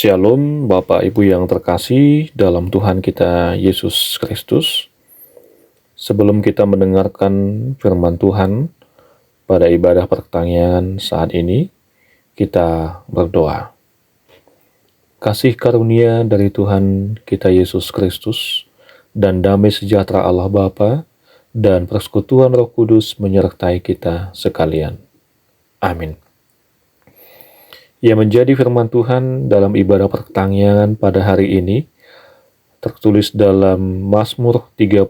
Shalom Bapak Ibu yang terkasih dalam Tuhan kita Yesus Kristus. Sebelum kita mendengarkan firman Tuhan pada ibadah pertanyaan saat ini, kita berdoa. Kasih karunia dari Tuhan kita Yesus Kristus dan damai sejahtera Allah Bapa dan persekutuan Roh Kudus menyertai kita sekalian. Amin. Yang menjadi firman Tuhan dalam ibadah pertanyaan pada hari ini tertulis dalam Mazmur 34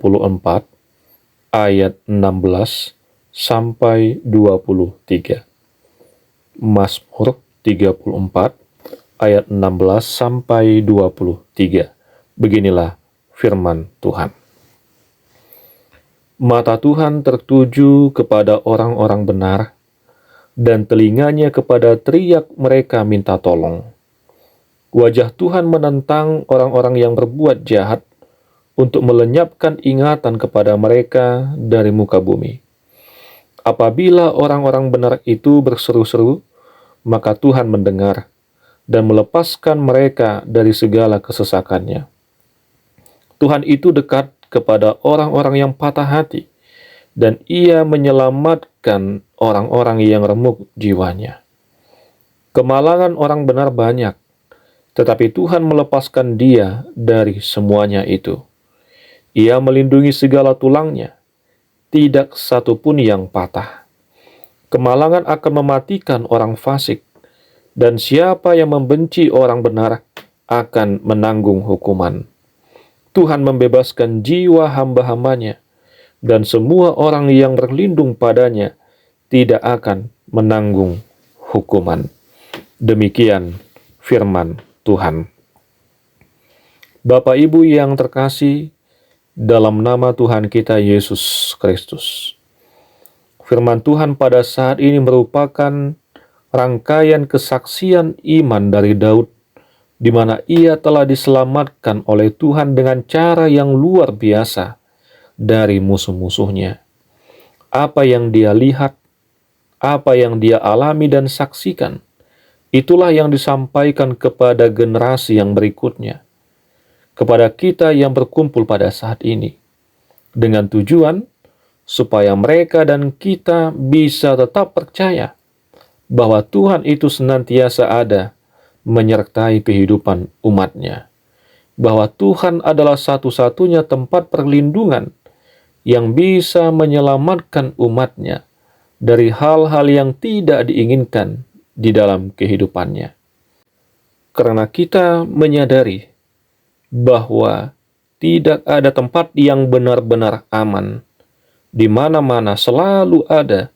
ayat 16 sampai 23. Mazmur 34 ayat 16 sampai 23. Beginilah firman Tuhan. Mata Tuhan tertuju kepada orang-orang benar, dan telinganya kepada teriak mereka minta tolong. Wajah Tuhan menentang orang-orang yang berbuat jahat untuk melenyapkan ingatan kepada mereka dari muka bumi. Apabila orang-orang benar itu berseru-seru, maka Tuhan mendengar dan melepaskan mereka dari segala kesesakannya. Tuhan itu dekat kepada orang-orang yang patah hati, dan Ia menyelamatkan orang-orang yang remuk jiwanya. Kemalangan orang benar banyak, tetapi Tuhan melepaskan dia dari semuanya itu. Ia melindungi segala tulangnya, tidak satu pun yang patah. Kemalangan akan mematikan orang fasik, dan siapa yang membenci orang benar akan menanggung hukuman. Tuhan membebaskan jiwa hamba-hambanya, dan semua orang yang berlindung padanya tidak akan menanggung hukuman. Demikian firman Tuhan. Bapak Ibu yang terkasih, dalam nama Tuhan kita Yesus Kristus, firman Tuhan pada saat ini merupakan rangkaian kesaksian iman dari Daud, di mana ia telah diselamatkan oleh Tuhan dengan cara yang luar biasa dari musuh-musuhnya. Apa yang dia lihat, apa yang dia alami dan saksikan, itulah yang disampaikan kepada generasi yang berikutnya, kepada kita yang berkumpul pada saat ini, dengan tujuan supaya mereka dan kita bisa tetap percaya bahwa Tuhan itu senantiasa ada menyertai kehidupan umatnya, bahwa Tuhan adalah satu-satunya tempat perlindungan yang bisa menyelamatkan umatnya dari hal-hal yang tidak diinginkan di dalam kehidupannya. Karena kita menyadari bahwa tidak ada tempat yang benar-benar aman, di mana-mana selalu ada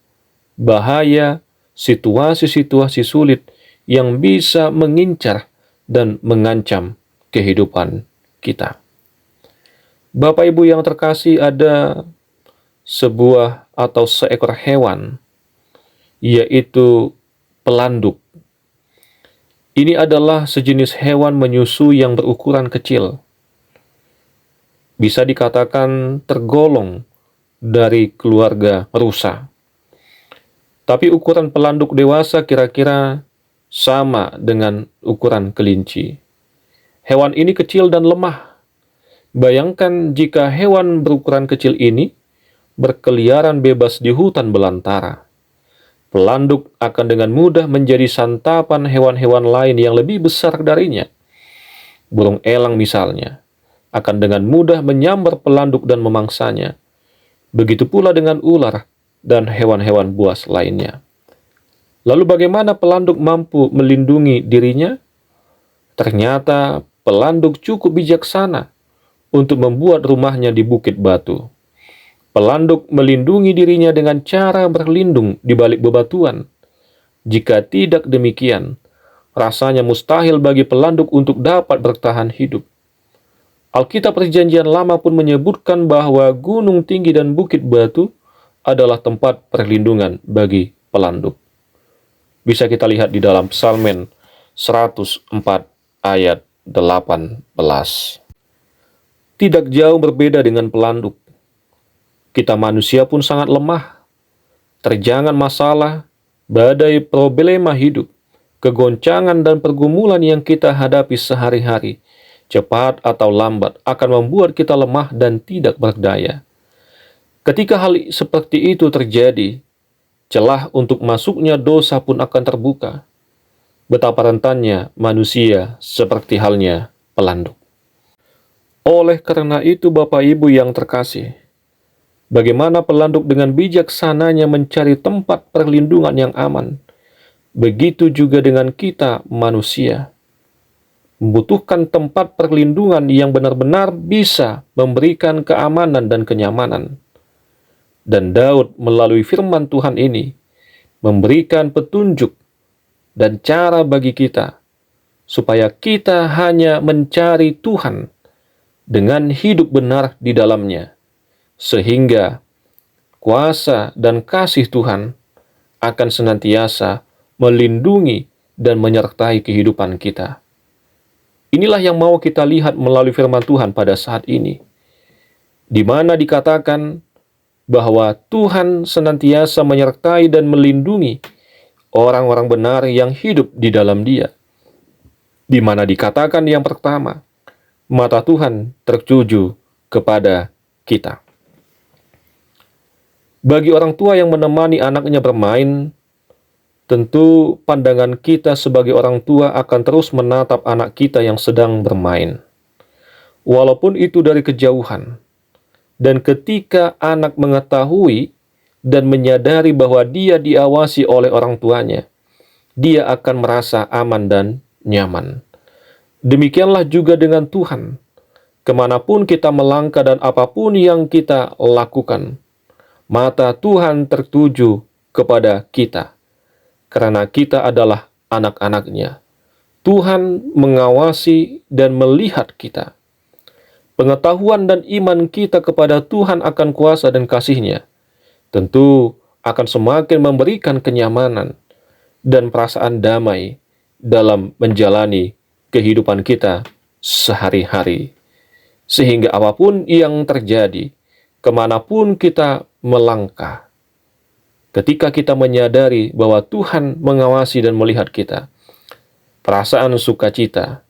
bahaya, situasi-situasi sulit yang bisa mengincar dan mengancam kehidupan kita. Bapak Ibu yang terkasih, ada sebuah atau seekor hewan, yaitu pelanduk. Ini adalah sejenis hewan menyusui yang berukuran kecil. Bisa dikatakan tergolong dari keluarga rusa. Tapi ukuran pelanduk dewasa kira-kira sama dengan ukuran kelinci. Hewan ini kecil dan lemah. Bayangkan jika hewan berukuran kecil ini berkeliaran bebas di hutan belantara. Pelanduk akan dengan mudah menjadi santapan hewan-hewan lain yang lebih besar darinya. Burung elang misalnya akan dengan mudah menyambar pelanduk dan memangsanya. Begitu pula dengan ular dan hewan-hewan buas lainnya. Lalu bagaimana pelanduk mampu melindungi dirinya? Ternyata pelanduk cukup bijaksana untuk membuat rumahnya di bukit batu. Pelanduk melindungi dirinya dengan cara berlindung di balik bebatuan. Jika tidak demikian, rasanya mustahil bagi pelanduk untuk dapat bertahan hidup. Alkitab Perjanjian Lama pun menyebutkan bahwa gunung tinggi dan bukit batu adalah tempat perlindungan bagi pelanduk. Bisa kita lihat di dalam Psalmen 104 ayat 18. Tidak jauh berbeda dengan pelanduk. Kita manusia pun sangat lemah, terjangan masalah, badai problema hidup, kegoncangan dan pergumulan yang kita hadapi sehari-hari, cepat atau lambat, akan membuat kita lemah dan tidak berdaya. Ketika hal seperti itu terjadi, celah untuk masuknya dosa pun akan terbuka. Betapa rentannya manusia seperti halnya pelanduk. Oleh karena itu, Bapak Ibu yang terkasih, bagaimana pelanduk dengan bijaksananya mencari tempat perlindungan yang aman, begitu juga dengan kita manusia. Membutuhkan tempat perlindungan yang benar-benar bisa memberikan keamanan dan kenyamanan. Dan Daud melalui firman Tuhan ini memberikan petunjuk dan cara bagi kita supaya kita hanya mencari Tuhan dengan hidup benar di dalamnya, sehingga kuasa dan kasih Tuhan akan senantiasa melindungi dan menyertai kehidupan kita. Inilah yang mau kita lihat melalui firman Tuhan pada saat ini, di mana dikatakan bahwa Tuhan senantiasa menyertai dan melindungi orang-orang benar yang hidup di dalam Dia. Di mana dikatakan yang pertama, mata Tuhan tertuju kepada kita. Bagi orang tua yang menemani anaknya bermain, tentu pandangan kita sebagai orang tua akan terus menatap anak kita yang sedang bermain, walaupun itu dari kejauhan. Dan ketika anak mengetahui dan menyadari bahwa dia diawasi oleh orang tuanya, dia akan merasa aman dan nyaman. Demikianlah juga dengan Tuhan. Kemanapun kita melangkah dan apapun yang kita lakukan, mata Tuhan tertuju kepada kita, karena kita adalah anak-anak-Nya. Tuhan mengawasi dan melihat kita. Pengetahuan dan iman kita kepada Tuhan akan kuasa dan kasih-Nya tentu akan semakin memberikan kenyamanan dan perasaan damai dalam menjalani kehidupan kita sehari-hari. Sehingga apapun yang terjadi, kemanapun kita melangkah, ketika kita menyadari bahwa Tuhan mengawasi dan melihat kita, perasaan sukacita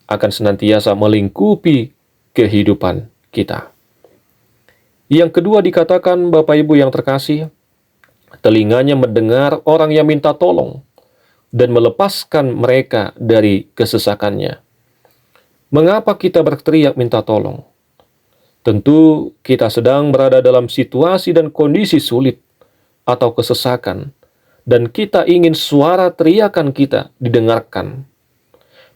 akan senantiasa melingkupi kehidupan kita. Yang kedua dikatakan, Bapak Ibu yang terkasih, telinganya mendengar orang yang minta tolong dan melepaskan mereka dari kesesakannya. Mengapa kita berteriak minta tolong? Tentu kita sedang berada dalam situasi dan kondisi sulit atau kesesakan, dan kita ingin suara teriakan kita didengarkan.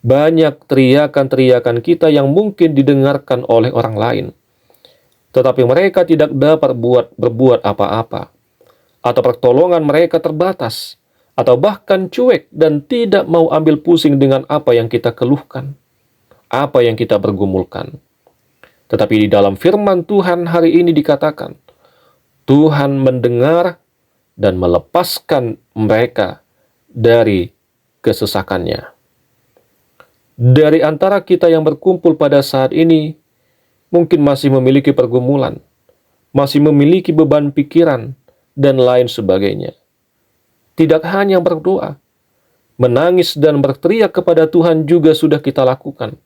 Banyak teriakan-teriakan kita yang mungkin didengarkan oleh orang lain, tetapi mereka tidak dapat berbuat apa-apa, atau pertolongan mereka terbatas, atau bahkan cuek dan tidak mau ambil pusing dengan apa yang kita keluhkan, apa yang kita bergumulkan. Tetapi di dalam firman Tuhan hari ini dikatakan, Tuhan mendengar dan melepaskan mereka dari kesesakannya. Dari antara kita yang berkumpul pada saat ini, mungkin masih memiliki pergumulan, masih memiliki beban pikiran, dan lain sebagainya. Tidak hanya berdoa, menangis dan berteriak kepada Tuhan juga sudah kita lakukan.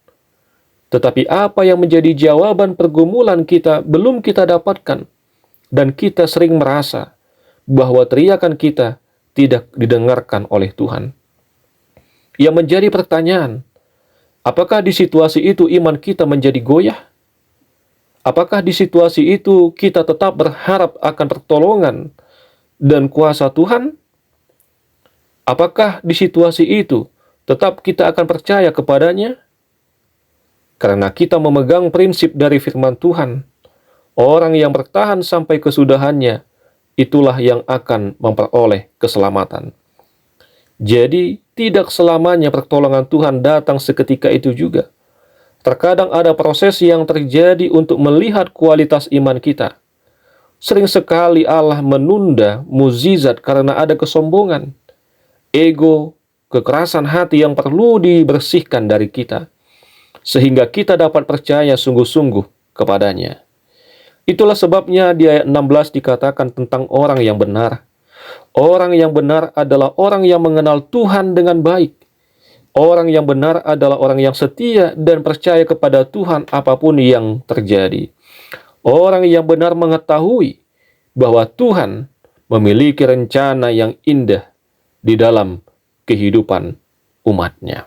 Tetapi apa yang menjadi jawaban pergumulan kita belum kita dapatkan, dan kita sering merasa bahwa teriakan kita tidak didengarkan oleh Tuhan. Yang menjadi pertanyaan, apakah di situasi itu iman kita menjadi goyah? Apakah di situasi itu kita tetap berharap akan pertolongan dan kuasa Tuhan? Apakah di situasi itu tetap kita akan percaya kepadanya? Karena kita memegang prinsip dari firman Tuhan, orang yang bertahan sampai kesudahannya, itulah yang akan memperoleh keselamatan. Jadi, tidak selamanya pertolongan Tuhan datang seketika itu juga. Terkadang ada proses yang terjadi untuk melihat kualitas iman kita. Sering sekali Allah menunda mukjizat karena ada kesombongan, ego, kekerasan hati yang perlu dibersihkan dari kita, sehingga kita dapat percaya sungguh-sungguh kepadanya. Itulah sebabnya di ayat 16 dikatakan tentang orang yang benar, Orang yang benar adalah orang yang mengenal Tuhan dengan baik. Orang yang benar adalah orang yang setia dan percaya kepada Tuhan apapun yang terjadi. Orang yang benar mengetahui bahwa Tuhan memiliki rencana yang indah di dalam kehidupan umatnya.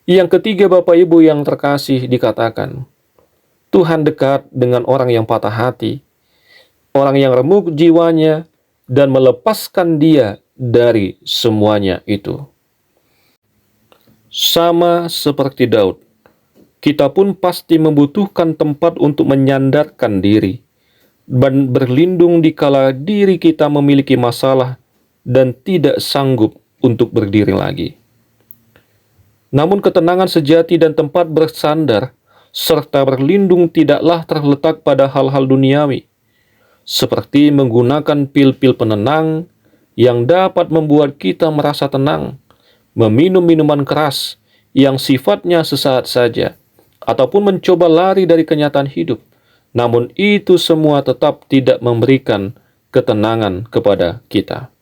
Yang ketiga, Bapak Ibu yang terkasih, dikatakan, Tuhan dekat dengan orang yang patah hati, orang yang remuk jiwanya, dan melepaskan dia dari semuanya itu. Sama seperti Daud, kita pun pasti membutuhkan tempat untuk menyandarkan diri dan berlindung dikala diri kita memiliki masalah dan tidak sanggup untuk berdiri lagi. Namun ketenangan sejati dan tempat bersandar serta berlindung tidaklah terletak pada hal-hal duniawi, seperti menggunakan pil-pil penenang yang dapat membuat kita merasa tenang, meminum minuman keras yang sifatnya sesaat saja, ataupun mencoba lari dari kenyataan hidup. Namun itu semua tetap tidak memberikan ketenangan kepada kita.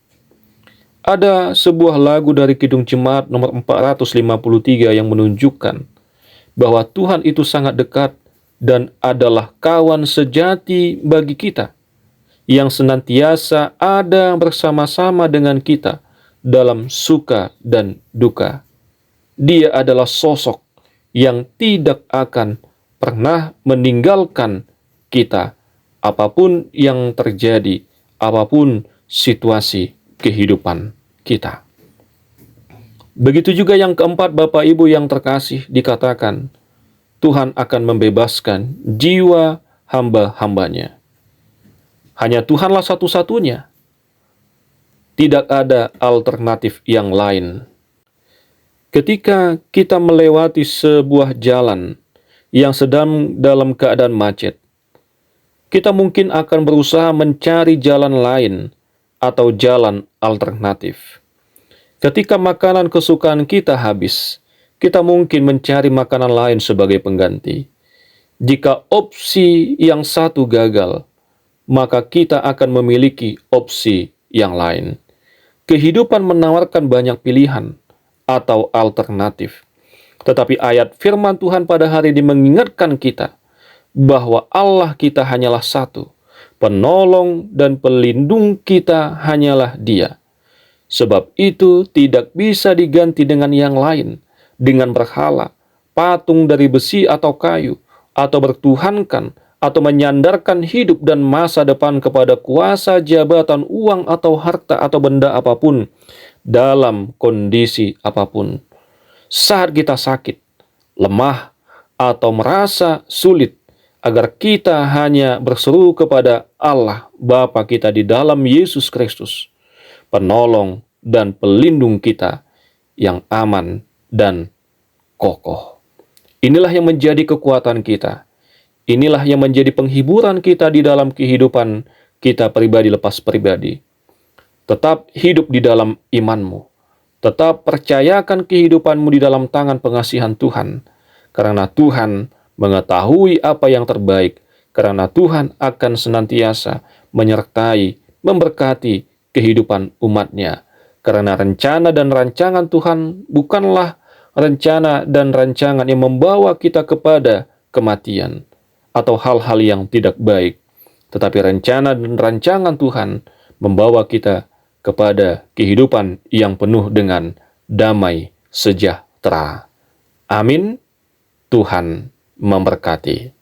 Ada sebuah lagu dari Kidung Jemaat nomor 453 yang menunjukkan bahwa Tuhan itu sangat dekat dan adalah kawan sejati bagi kita, yang senantiasa ada bersama-sama dengan kita dalam suka dan duka. Dia adalah sosok yang tidak akan pernah meninggalkan kita, apapun yang terjadi, apapun situasi kehidupan kita. Begitu juga yang keempat, Bapak Ibu yang terkasih, dikatakan Tuhan akan membebaskan jiwa hamba-hambanya. Hanya Tuhanlah satu-satunya. Tidak ada alternatif yang lain. Ketika kita melewati sebuah jalan yang sedang dalam keadaan macet, kita mungkin akan berusaha mencari jalan lain atau jalan alternatif. Ketika makanan kesukaan kita habis, kita mungkin mencari makanan lain sebagai pengganti. Jika opsi yang satu gagal, maka kita akan memiliki opsi yang lain. Kehidupan menawarkan banyak pilihan atau alternatif. Tetapi ayat firman Tuhan pada hari ini mengingatkan kita bahwa Allah kita hanyalah satu. Penolong dan pelindung kita hanyalah Dia. Sebab itu tidak bisa diganti dengan yang lain, dengan berhala, patung dari besi atau kayu, atau bertuhankan, atau menyandarkan hidup dan masa depan kepada kuasa, jabatan, uang, atau harta, atau benda apapun, dalam kondisi apapun. Saat kita sakit, lemah, atau merasa sulit, agar kita hanya berseru kepada Allah Bapa kita di dalam Yesus Kristus, penolong dan pelindung kita yang aman dan kokoh. Inilah yang menjadi kekuatan kita. Inilah yang menjadi penghiburan kita di dalam kehidupan kita pribadi lepas pribadi. Tetap hidup di dalam imanmu. Tetap percayakan kehidupanmu di dalam tangan pengasihan Tuhan. Karena Tuhan mengetahui apa yang terbaik, karena Tuhan akan senantiasa menyertai, memberkati kehidupan umatnya. Karena rencana dan rancangan Tuhan bukanlah rencana dan rancangan yang membawa kita kepada kematian atau hal-hal yang tidak baik, tetapi rencana dan rancangan Tuhan membawa kita kepada kehidupan yang penuh dengan damai sejahtera. Amin. Tuhan memberkati.